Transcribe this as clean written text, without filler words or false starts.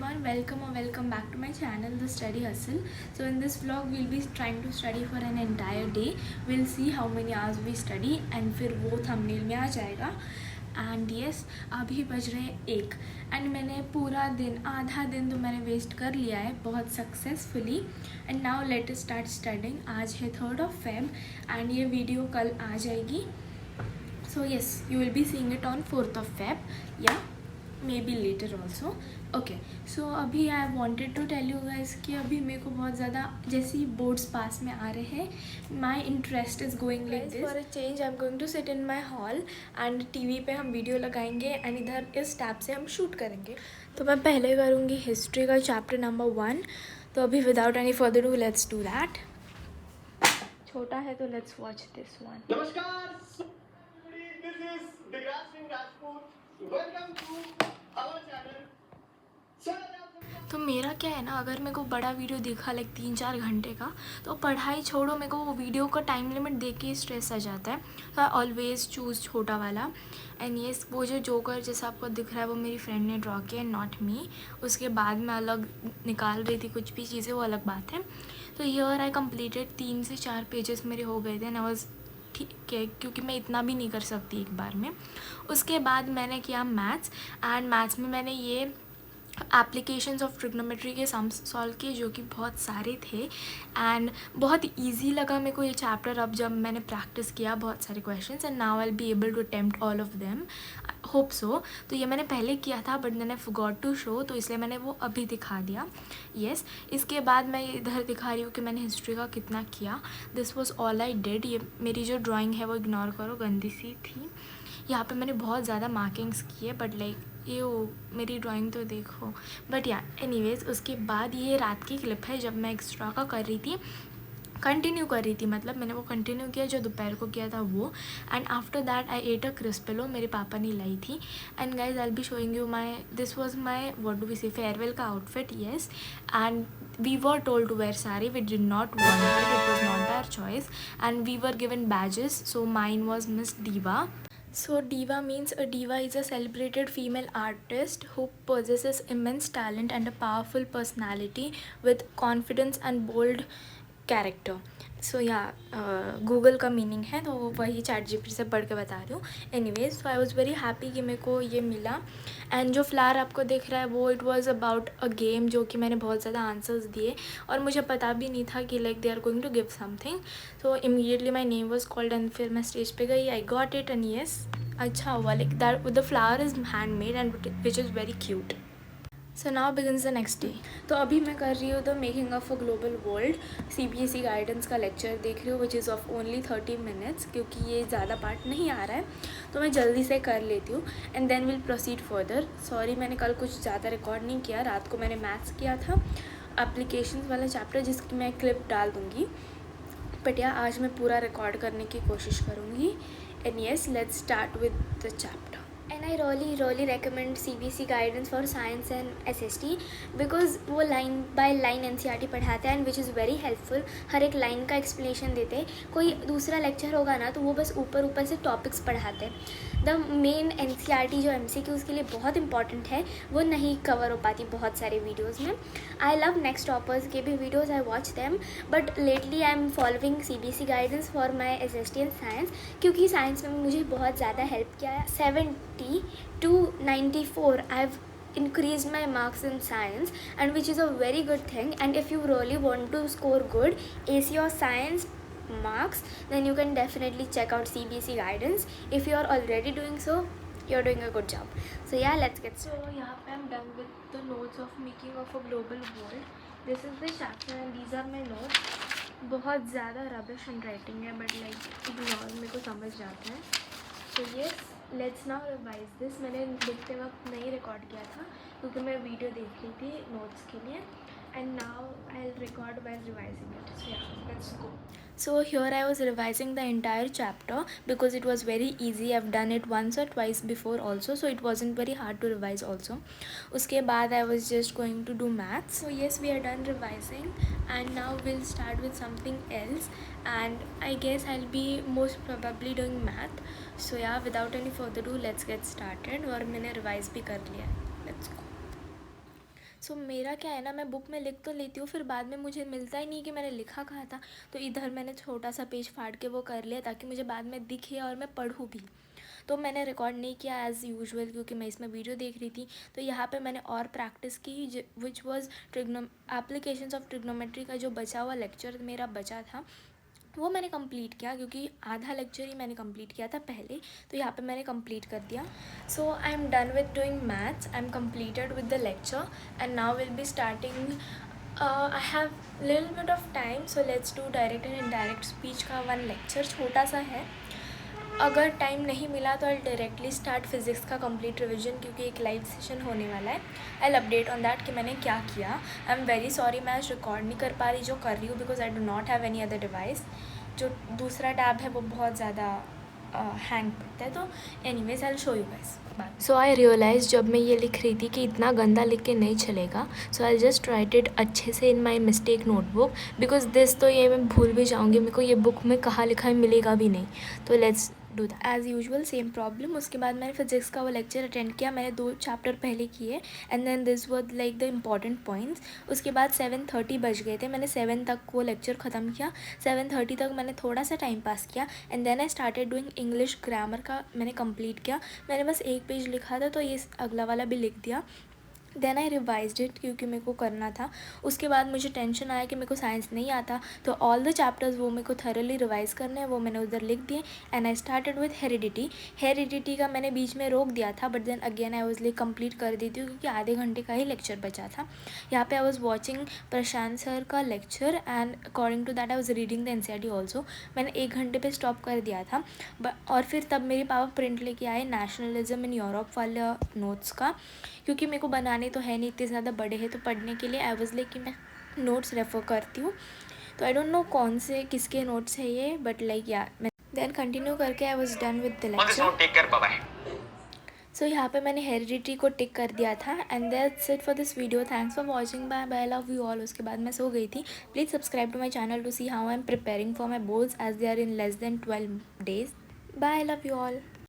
everyone, welcome back to my channel, The Study Hustle. So in this vlog we'll be trying to study for an entire day. We'll see how many hours we study and फिर वो thumbnail में आ जाएगा. And yes, अभी बज रहे हैं 1 and मैंने पूरा दिन, आधा दिन तो मैंने वेस्ट कर लिया है बहुत successfully. And now let us start studying. आज है 3rd of Feb एंड ये वीडियो कल आ जाएगी. So yes, you will be seeing it on 4th of Feb. Yeah, maybe later also. Okay, so अभी I wanted to tell you guys कि अभी मेरे को बहुत ज़्यादा जैसे ही बोर्ड्स पास में आ रहे हैं, my interest is going like this. For a change, I'm going to sit in my hall and TV पे हम वीडियो लगाएंगे and इधर इस टैब से हम शूट करेंगे. तो मैं पहले करूँगी हिस्ट्री का चैप्टर नंबर 1. तो अभी without any further do let's do that. छोटा है तो लेट्स वॉच दिस वन. नमस्कार, this is Digraj Singh Rajput. Welcome to our channel. तो मेरा क्या है ना, अगर मेरे को बड़ा वीडियो देखा लाइक 3-4 घंटे का, तो पढ़ाई छोड़ो, मेरे को वो वीडियो का टाइम लिमिट देख के ही स्ट्रेस आ जाता है. तो आई ऑलवेज चूज़ छोटा वाला. एंड येस, वो जो जोकर जैसा आपको दिख रहा है वो मेरी फ्रेंड ने ड्रॉ किया, नॉट मी. उसके बाद मैं अलग निकाल रही थी कुछ भी चीज़ें, वो अलग बात है. तो ईयर आई कम्प्लीटेड 3 से 4 पेजेस मेरे हो गए थे एंड आई वॉज ठीक है, क्योंकि मैं इतना भी नहीं कर सकती एक बार में. उसके बाद मैंने किया मैथ्स एंड मैथ्स में मैंने ये एप्लीकेशंस ऑफ ट्रिग्नोमेट्री के सम्स सॉल्व किए, जो कि बहुत सारे थे एंड बहुत इजी लगा मेरे को ये चैप्टर. अब जब मैंने प्रैक्टिस किया बहुत सारे questions and now I will be able to attempt all of them, hope so. तो ये मैंने पहले किया था बट मैंने फॉरगॉट टू शो, तो इसलिए मैंने वो अभी दिखा दिया. येस, इसके बाद मैं इधर दिखा रही हूँ कि मैंने हिस्ट्री का कितना किया. This was all I did. ये मेरी जो ड्राइंग है वो इग्नोर करो, गंदी सी थी. यहाँ पे मैंने बहुत ज़्यादा मार्किंग्स किए बट लाइक ये मेरी ड्राइंग तो देखो. बट या एनीवेज, उसके बाद ये रात की क्लिप है जब मैं एक्स्ट्रा का कर रही थी, कंटिन्यू कर रही थी. मतलब मैंने वो कंटिन्यू किया जो दोपहर को किया था वो. And after that I ate a Crispello, मेरे पापा ने लाई थी. And guys I will be showing you my, this was my what do we say, farewell का outfit. Yes, and we were told to wear sari, we did not want it, it was not our choice. And we were given badges, so mine was miss diva. So diva means a diva is a celebrated female artist who possesses immense talent and a powerful personality with confidence and bold character. सो या Google का meaning है, तो वही ChatGPT से पढ़ के बता रही हूँ. Anyways, so I was very happy कि मेरे को ये मिला. एंड जो फ्लावर आपको दिख रहा है वो it was about a game, जो कि मैंने बहुत ज़्यादा आंसर्स दिए और मुझे पता भी नहीं था कि like they are going to give something. So immediately my name was called and फिर मैं स्टेज पे गई. I got it and yes, अच्छा हुआ. Like that the flower is hand made and which is very cute. So now begins the next day. तो अभी मैं कर रही हूँ the making of a global world CBSE guidance का lecture देख रही हूँ, which is of only 30 minutes, क्योंकि ये ज़्यादा पार्ट नहीं आ रहा है तो मैं जल्दी से कर लेती हूँ and then will proceed further. Sorry, मैंने कल कुछ ज़्यादा रिकॉर्ड नहीं किया. रात को मैंने मैथ्स किया था, एप्लीकेशंस वाला चैप्टर, जिसकी मैं क्लिप डाल दूँगी. बट या आज मैं पूरा रिकॉर्ड करने की कोशिश करूँगी. And yes, let's start with the chapter. And I really recommend CBSE guidance for science and SST because वो लाइन बाय लाइन NCERT पढ़ाते हैं and which is very helpful. हर एक लाइन का एक्सप्लेनेशन देते हैं. कोई दूसरा लेक्चर होगा ना तो वो बस ऊपर से टॉपिक्स पढ़ाते हैं. द मेन NCERT जो MCQ उसके लिए बहुत इंपॉर्टेंट है, वो नहीं कवर हो पाती बहुत सारे वीडियोज़ में. आई लव नेक्स्ट टॉपर्स के भी videos, I watch them, but lately I am following CBSE guidance for my SST and science, क्योंकि साइंस में मुझे बहुत ज़्यादा हेल्प किया है. 70 to 94 I've increased my marks in science, and which is a very good thing. And if you really want to score good AC or science marks, then you can definitely check out CBSE guidance. If you are already doing so, you're doing a good job. So yeah, let's get started. So यहाँ पे I'm done with the notes of making of a global world. This is the chapter and these are my notes. बहुत ज़्यादा rubbish handwriting है but like ignore, मेरे को समझ जाता है. So yes, let's now revise this. मैंने लिखते वक्त नहीं रिकॉर्ड किया था क्योंकि मैं वीडियो देख रही थी नोट्स के लिए. And now I will record while revising it. So yeah, let's go. So here I was revising the entire chapter because it was very easy. I've done it once or twice before also, so it wasn't very hard to revise also. उसके बाद I was just going to do maths. So yes, we are done revising and now we'll start with something else, and I guess I'll be most probably doing math. So yeah, without any further ado, let's get started. और मैंने revise भी कर लिया है. Let's go. सो मेरा क्या है ना, मैं बुक में लिख तो लेती हूँ, फिर बाद में मुझे मिलता ही नहीं कि मैंने लिखा कहाँ था। तो इधर मैंने छोटा सा पेज फाड़ के वो कर लिया ताकि मुझे बाद में दिखे और मैं पढ़ूँ भी। तो मैंने रिकॉर्ड नहीं किया एज़ यूजुअल क्योंकि मैं इसमें वीडियो देख रही थी। तो यहाँ पे मैंने और प्रैक्टिस की which was applications of trigonometry का जो बचा हुआ लेक्चर मेरा बचा था वो मैंने कंप्लीट किया, क्योंकि आधा लेक्चर ही मैंने कंप्लीट किया था पहले। तो यहाँ पे मैंने कंप्लीट कर दिया। So I am done with doing maths, I am completed with the lecture and now will be starting. I have little bit of time, so let's do direct and indirect speech का one lecture, छोटा सा है। अगर time नहीं मिला तो I directly start physics का complete revision, क्योंकि एक लाइव सेशन होने वाला है। I will update on that कि मैंने क्या किया। आई एम वेरी सॉरी मैं आज रिकॉर्ड नहीं कर पा रही जो कर रही हूँ, because I do not have any other device. जो दूसरा टैब है वो बहुत ज़्यादा हैंग करता है। तो anyways I will show you guys. So I realise जब मैं ये लिख रही थी कि इतना गंदा लिख के नहीं चलेगा, so I just write it अच्छे से in my mistake notebook, because this तो ये मैं भूल भी जाऊँगी, मेरे को ये बुक में कहाँ लिखा है मिलेगा भी नहीं। तो let's do that as usual same problem. उसके बाद मैंने फिजिक्स का वो लेक्चर अटेंड किया, मैंने 2 चैप्टर पहले किए and then this was like the important points. उसके बाद 7:30 बज गए थे, मैंने 7 तक वो लेक्चर ख़त्म किया। 7:30 तक मैंने थोड़ा सा टाइम पास किया and then I started doing English grammar का मैंने कंप्लीट किया। मैंने बस 1 पेज लिखा था तो ये अगला वाला भी लिख दिया। देन आई रिवाइज्ड इट क्योंकि मेरे को करना था। उसके बाद मुझे टेंशन आया कि मेरे को साइंस नहीं आता, तो ऑल द चैप्टर्स वो मेरे को थरली रिवाइज़ करने हैं, वो मैंने उधर लिख दिए। And I started with heredity का मैंने बीच में रोक दिया था, but then again I was like complete कर देती हूँ क्योंकि आधे घंटे का ही लेक्चर बचा था। यहाँ पे I was watching Prashant sir का lecture and according to that I was reading the NCERT also. मैंने 1 घंटे पे स्टॉप कर दिया था। और फिर तब मेरे पापा प्रिंट लेके आए नेशनलिज्म इन यूरोप वाला नोट्स का, क्योंकि मेरे को बनाने तो है नहीं, इतने ज़्यादा बड़े हैं, तो पढ़ने के लिए आई वाज लाइक कि मैं नोट्स रेफ़र करती हूँ। तो आई डोंट नो कौन से किसके नोट्स है ये, बट लाइक या मैं देन कंटिन्यू करके I was done with the lecture. सो यहाँ पे मैंने हेरिडिटी को टिक कर दिया था and that's it for this video. Thanks for watching, bye bye, love you all. उसके बाद मैं सो गई थी। Please subscribe to my channel to see how I am preparing for my boards as they are in less than 12 days. Bye, love you all.